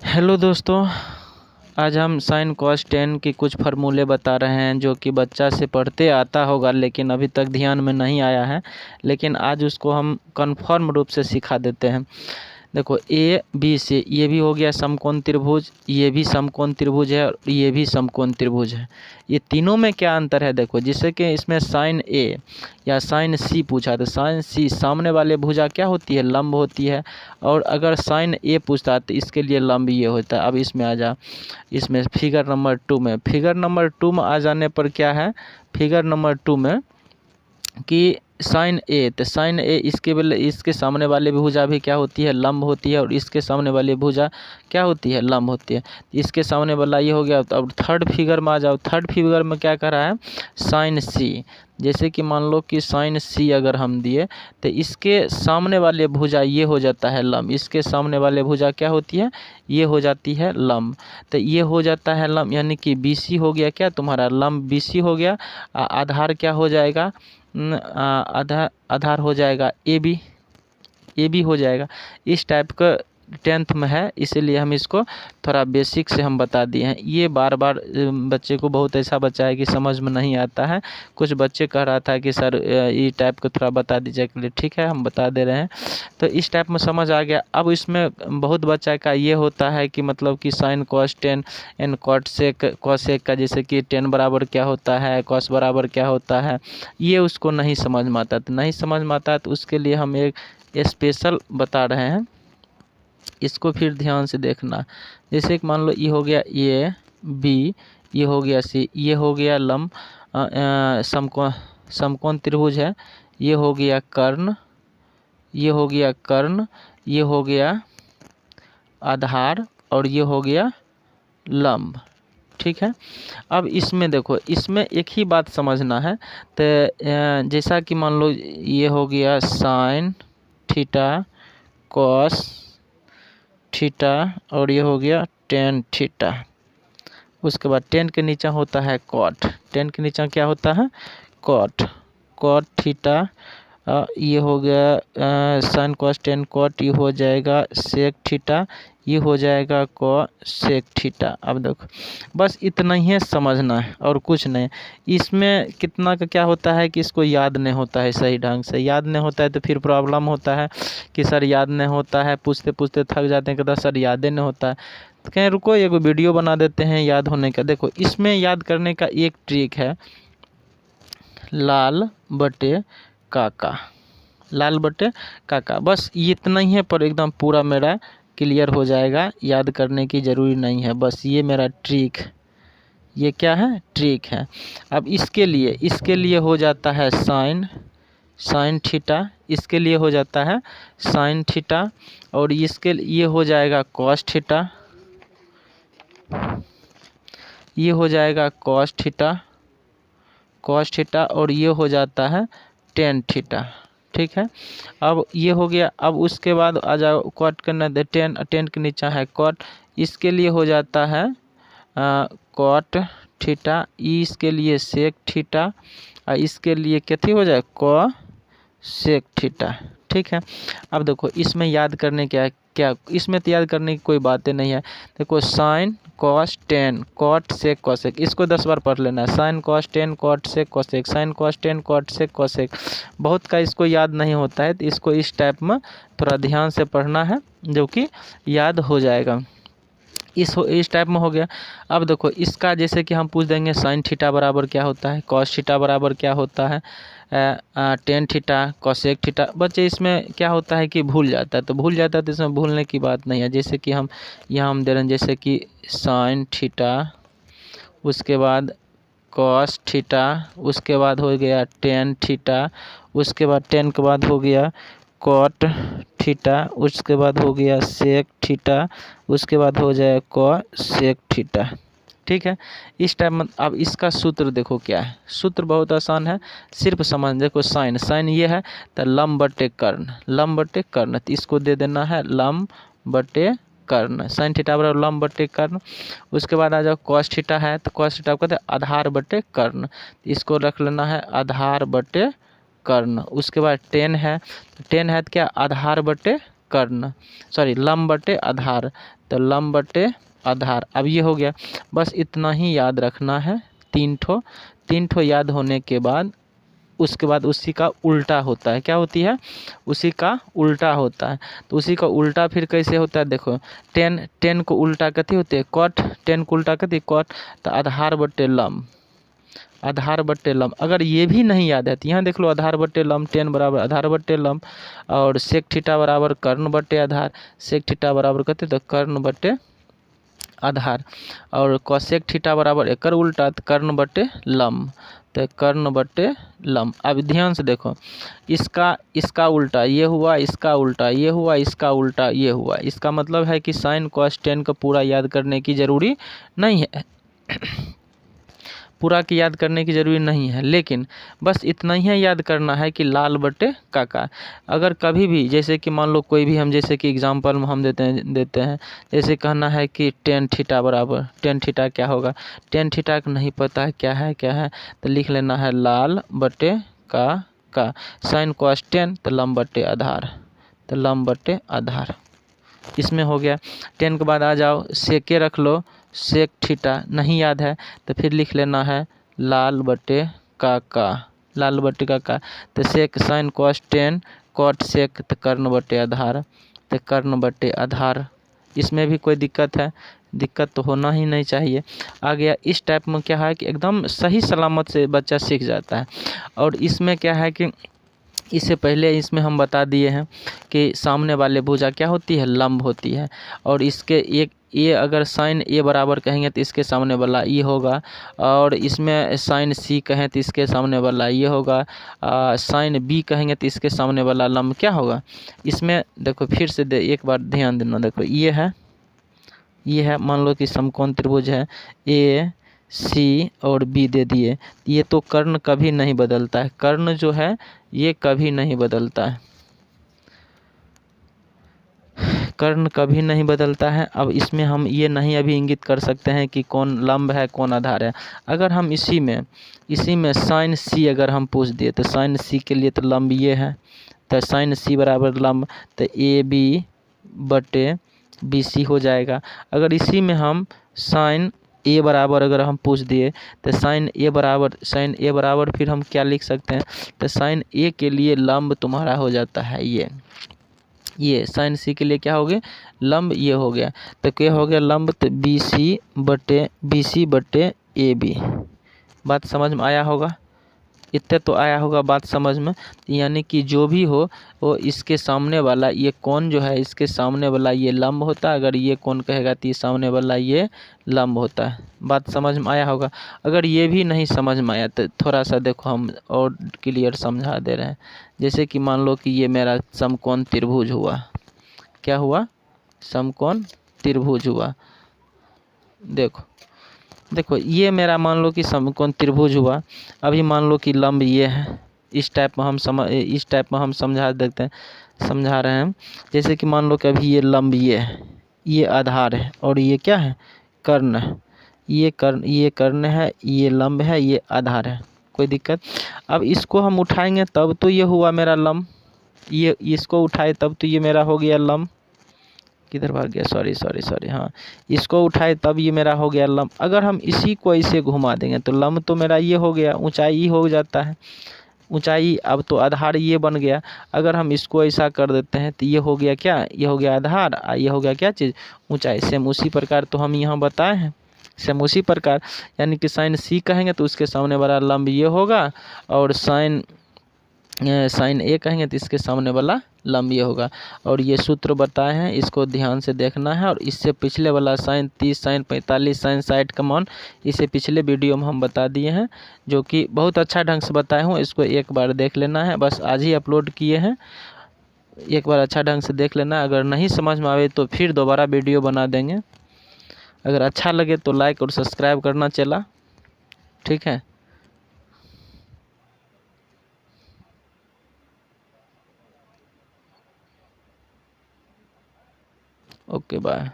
Hello दोस्तों, आज हम साइन कॉस टेन की कुछ फार्मूले बता रहे हैं जो कि बच्चा से पढ़ते आता होगा लेकिन अभी तक ध्यान में नहीं आया है। लेकिन आज उसको हम कन्फर्म रूप से सिखा देते हैं। देखो ए बी से ये भी हो गया समकोण त्रिभुज, ये भी समकोण त्रिभुज है और ये भी समकोण त्रिभुज है। ये तीनों में क्या अंतर है देखो, जिससे कि इसमें साइन ए या साइन सी पूछा तो साइन सी सामने वाले भुजा क्या होती है, लंब होती है। और अगर साइन ए पूछता है तो इसके लिए लंब ये होता है। अब इसमें आ जा, इसमें फिगर नंबर 2 में, फिगर नंबर 2 में आ जाने पर क्या है, फिगर नंबर 2 में कि साइन ए, तो साइन ए इसके सामने वाले भुजा भी क्या होती है, लंब होती है। और इसके सामने वाली भुजा क्या होती है, लंब होती है। इसके सामने वाला ये हो गया। तो अब थर्ड फिगर में आ जाओ। थर्ड फिगर में क्या कर रहा है, साइन सी। जैसे कि मान लो कि साइन सी अगर हम दिए तो इसके सामने वाले भुजा ये हो जाता है लंब, इसके सामने वाले भुजा क्या होती है, ये हो जाती है लंब। तो ये हो जाता है लंब, यानी कि BC हो गया क्या तुम्हारा, लंब BC हो गया। आधार क्या हो जाएगा, आधार हो जाएगा AB हो जाएगा। इस टाइप का 10th में है, इसीलिए हम इसको थोड़ा बेसिक से हम बता दिए हैं। ये बार बार बच्चे को, बहुत ऐसा बच्चा है कि समझ में नहीं आता है। कुछ बच्चे कह रहा था कि सर ये टाइप को थोड़ा बता दीजिए के लिए, ठीक है हम बता दे रहे हैं। तो इस टाइप में समझ आ गया। अब इसमें बहुत बच्चा का ये होता है कि मतलब कि sign cos ten and cosec का, जैसे कि टेन बराबर क्या होता है, कॉस बराबर क्या होता है, ये उसको नहीं समझ में आता। तो नहीं समझ में आता तो उसके लिए हम एक स्पेशल बता रहे हैं, इसको फिर ध्यान से देखना। जैसे कि मान लो ये हो गया ए बी, ये हो गया सी, ये हो गया लंब समकोण त्रिभुज है। ये हो गया कर्ण, ये हो गया कर्ण, ये हो गया आधार और ये हो गया लंब, ठीक है। अब इसमें देखो, इसमें एक ही बात समझना है। तो जैसा कि मान लो ये हो गया साइन थीटा कॉस थीटा और ये हो गया टेन थीटा। उसके बाद टेन के नीचे होता है कॉट, टेन के नीचे क्या होता है, कॉट, कॉट थीटा। ये हो गया साइन कॉस टेन कॉट, ये हो जाएगा सेक थीटा, ये हो जाएगा कोसेक थीटा। अब देखो बस इतना ही समझना है और कुछ नहीं। इसमें कितना का क्या होता है कि इसको याद नहीं होता है, सही ढंग से याद नहीं होता है तो फिर प्रॉब्लम होता है कि सर याद नहीं होता है, पूछते पूछते थक जाते हैं, कहते सर याद ही नहीं होता है। तो कहीं रुको, एक वीडियो बना देते हैं याद होने का। देखो इसमें याद करने का एक ट्रिक है, लाल बटे काका, लाल बटे काका, बस इतना ही है। पर एकदम पूरा मेरा क्लियर हो जाएगा, याद करने की ज़रूरी नहीं है। बस ये मेरा ट्रिक, ये क्या है, ट्रिक है। अब इसके लिए हो जाता है साइन थीटा, इसके लिए हो जाता है साइन थीटा। और इसके ये हो जाएगा कॉस थीटा, ये हो जाएगा कॉस थीटा, कॉस थीटा। और ये हो जाता है टेन थीटा, ठीक है। अब ये हो गया। अब उसके बाद आ जाओ कॉट करना, टेन, टेन के नीचे है कॉट, इसके लिए हो जाता है कॉट थीटा, इसके लिए सेक थीटा, और इसके लिए कितनी हो जाए, कोसेक थीटा, ठीक है। अब देखो इसमें याद करने क्या, इसमें तो याद करने की कोई बातें नहीं है। देखो sine cos tan cot sec cosec, इसको 10 बार पढ़ लेना है। Sine cos tan cot sec cosec, sine cos tan cot sec cosec. बहुत का इसको याद नहीं होता है, तो इसको इस टाइप में थोड़ा ध्यान से पढ़ना है जो कि याद हो जाएगा। इस टाइप में हो गया। अब देखो इसका जैसे कि हम पूछ देंगे साइन थीटा बराबर क्या होता है, कॉस थीटा बराबर क्या होता है, टेन थीटा कोसेक थीटा। बच्चे इसमें क्या होता है कि भूल जाता है, तो भूल जाता है तो इसमें भूलने की बात नहीं है। जैसे कि हम यहाँ हम दे रहे हैं, जैसे कि साइन थीटा, उसके बाद कॉस थीटा, उसके बाद हो गया टेन थीटा, उसके बाद टेन के बाद हो गया कॉट थीटा, उसके बाद हो गया सेक थीटा, उसके बाद हो जाए कोसेक थीटा, ठीक है। इस टाइम में अब इसका सूत्र देखो क्या है, सूत्र बहुत आसान है, सिर्फ समझ देखो। साइन ये है तो लंब बटे कर्ण, लंब बटे कर्ण, तो इसको दे देना है लंब बटे कर्ण, साइन थीटा बराबर लंब बटे कर्ण। उसके बाद आ जाओ कॉस थीटा है तो कॉस थीटा कहते हैं आधार बटे कर्ण, इसको रख लेना है आधार बटे कर्ण। उसके बाद टेन है तो टेन है तो क्या, आधार बटे कर्ण, सॉरी लंब बटे आधार, तो लंब बटे आधार। अब ये हो गया, बस इतना ही याद रखना है। तीन ठो याद होने के बाद उसके बाद उसी का उल्टा होता है, क्या होती है, उसी का उल्टा होता है। तो उसी का उल्टा फिर कैसे होता है, देखो टेन को उल्टा कथी होते हैं, कॉट, 10 को उल्टा कथी, कॉट। तो आधार बटे लंब, आधार बट्टे लंब। अगर ये भी नहीं याद है तो यहाँ देख लो, आधार बट्टे लंब 10 बराबर आधार बट्टे लंब, और सेक थीटा बराबर कर्ण बट्टे आधार, सेक थीटा बराबर कहते तो कर्ण बट्टे आधार, और कोसेक थीटा बराबर एकर उल्टा तो कर्ण बट्टे लंब, तो कर्ण बट्टे लंब। अब ध्यान से देखो, इसका उल्टा ये हुआ, इसका उल्टा ये हुआ, इसका उल्टा ये हुआ। इसका मतलब है कि साइन कॉस टेन का पूरा याद करने की ज़रूरी नहीं है, पूरा की याद करने की ज़रूरी नहीं है, लेकिन बस इतना ही याद करना है कि लाल बटे काका। अगर कभी भी जैसे कि मान लो कोई भी हम जैसे कि एग्जांपल में हम देते हैं जैसे कहना है कि टेन थीटा बराबर, टेन थीटा क्या होगा, टेन थीटा का नहीं पता है क्या है, तो लिख लेना है लाल बटे का। साइन कॉस टेन तो लंब बटे आधार, तो लंब बटे आधार। इसमें हो गया। 10 के बाद आ जाओ, सेके रख लो, सेक थीटा नहीं याद है तो फिर लिख लेना है लाल बटे का, लाल बटे का। तो सेक साइन कॉस 10 कॉट सेक तो कर्ण बटे आधार, तो कर्ण बटे आधार। इसमें भी कोई दिक्कत है, दिक्कत तो होना ही नहीं चाहिए। आ गया इस टाइप में क्या है कि एकदम सही सलामत से बच्चा सीख जाता है। और इसमें क्या है कि इससे पहले इसमें हम बता दिए हैं कि सामने वाले भुजा क्या होती है, लंब होती है। और इसके एक ये अगर साइन ए बराबर कहेंगे तो इसके सामने वाला ये होगा, और इसमें साइन सी कहें तो इसके सामने वाला ये होगा, साइन बी कहेंगे तो इसके सामने वाला लंब क्या होगा। इसमें देखो फिर से एक बार ध्यान देना, देखो ये है मान लो कि समकोण त्रिभुज है, ए सी और बी दे दिए। ये तो कर्ण कभी नहीं बदलता है, कर्ण जो है ये कभी नहीं बदलता है, कर्ण कभी नहीं बदलता है। अब इसमें हम ये नहीं अभी इंगित कर सकते हैं कि कौन लंब है कौन आधार है। अगर हम इसी में साइन सी अगर हम पूछ दिए तो साइन सी के लिए तो लंब ये है, तो साइन सी बराबर लंब, तो ए बी बटे बी सी हो जाएगा। अगर इसी में हम साइन ए बराबर अगर हम पूछ दिए तो साइन ए बराबर फिर हम क्या लिख सकते हैं, तो साइन ए के लिए लंब तुम्हारा हो जाता है ये साइन सी के लिए क्या हो गया, लंब ये हो गया। तो क्या हो गया लंब, तो बी सी बटे ए बी। बात समझ में आया होगा, इतने तो आया होगा बात समझ में। यानी कि जो भी हो वो इसके सामने वाला ये कौन जो है, इसके सामने वाला ये लंब होता है। अगर ये कौन कहेगा तो ये सामने वाला ये लंब होता है। बात समझ में आया होगा। अगर ये भी नहीं समझ में आया तो थोड़ा सा देखो हम और क्लियर समझा दे रहे हैं। जैसे कि मान लो कि ये मेरा समकोण त्रिभुज हुआ, क्या हुआ, समकोण त्रिभुज हुआ। देखो ये मेरा मान लो कि समकोण त्रिभुज हुआ। अभी मान लो कि लंब ये है, इस टाइप में हम समझा रहे हैं। जैसे कि मान लो कि अभी ये लंब ये है, ये आधार है, और ये क्या है, कर्ण है। ये कर्ण है, ये लंब है, ये आधार है, कोई दिक्कत। अब इसको हम उठाएंगे तब तो ये हुआ मेरा लंब, ये इसको उठाए तब तो ये मेरा हो गया लंब। किधर भाग गया, सॉरी, हाँ, इसको उठाए तब ये मेरा हो गया लंब। अगर हम इसी को ऐसे घुमा देंगे तो लंब तो मेरा ये हो गया, ऊंचाई हो जाता है ऊंचाई। अब तो आधार ये बन गया। अगर हम इसको ऐसा कर देते हैं तो ये हो गया क्या, ये हो गया आधार, ये हो गया क्या चीज़, ऊंचाई। सेम उसी प्रकार तो हम यहाँ बताए हैं, सेम उसी प्रकार। यानी कि साइन सी कहेंगे तो उसके सामने वाला लंब ये होगा, और साइन ए कहेंगे तो इसके सामने वाला लंब ये होगा। और ये सूत्र बताए हैं, इसको ध्यान से देखना है। और इससे पिछले वाला साइन 30, साइन 45, साइन 60 का मान इसे पिछले वीडियो में हम बता दिए हैं, जो कि बहुत अच्छा ढंग से बताए हूँ। इसको एक बार देख लेना है, बस आज ही अपलोड किए हैं, एक बार अच्छा ढंग से देख लेना। अगर नहीं समझ में आवे तो फिर दोबारा वीडियो बना देंगे। अगर अच्छा लगे तो लाइक और सब्सक्राइब करना चला, ठीक है। Okay bye.